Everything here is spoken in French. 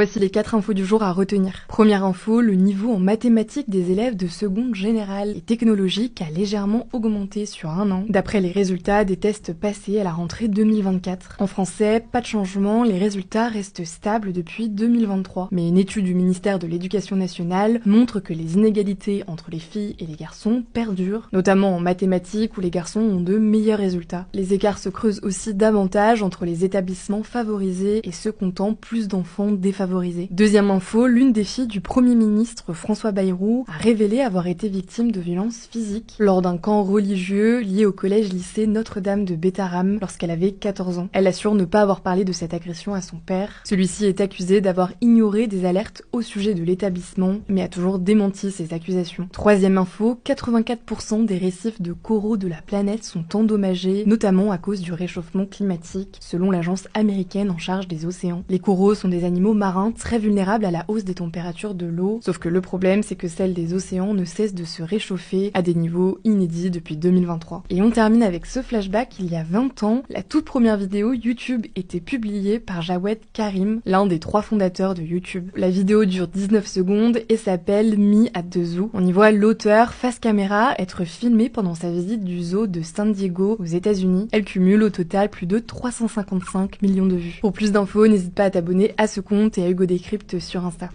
Voici les 4 infos du jour à retenir. Première info, le niveau en mathématiques des élèves de seconde générale et technologique a légèrement augmenté sur un an, d'après les résultats des tests passés à la rentrée 2024. En français, pas de changement, les résultats restent stables depuis 2023. Mais une étude du ministère de l'Éducation nationale montre que les inégalités entre les filles et les garçons perdurent, notamment en mathématiques où les garçons ont de meilleurs résultats. Les écarts se creusent aussi davantage entre les établissements favorisés et ceux comptant plus d'enfants défavorisés. Deuxième info, l'une des filles du Premier ministre François Bayrou a révélé avoir été victime de violences physiques lors d'un camp religieux lié au collège-lycée Notre-Dame de Bétarame lorsqu'elle avait 14 ans. Elle assure ne pas avoir parlé de cette agression à son père. Celui-ci est accusé d'avoir ignoré des alertes au sujet de l'établissement, mais a toujours démenti ces accusations. Troisième info, 84% des récifs de coraux de la planète sont endommagés, notamment à cause du réchauffement climatique, selon l'agence américaine en charge des océans. Les coraux sont des animaux marins très vulnérables à la hausse des températures de l'eau, sauf que le problème c'est que celle des océans ne cesse de se réchauffer à des niveaux inédits depuis 2023. Et on termine avec ce flashback. Il y a 20 ans, la toute première vidéo YouTube était publiée par Jawed Karim, l'un des 3 fondateurs de YouTube. La vidéo dure 19 secondes et s'appelle Me at the Zoo. On y voit l'auteur face caméra être filmé pendant sa visite du zoo de San Diego aux États-Unis. Elle cumule au total plus de 355 millions de vues. Pour plus d'infos, n'hésite pas à t'abonner à ce compte et à Hugo Décrypte sur Insta.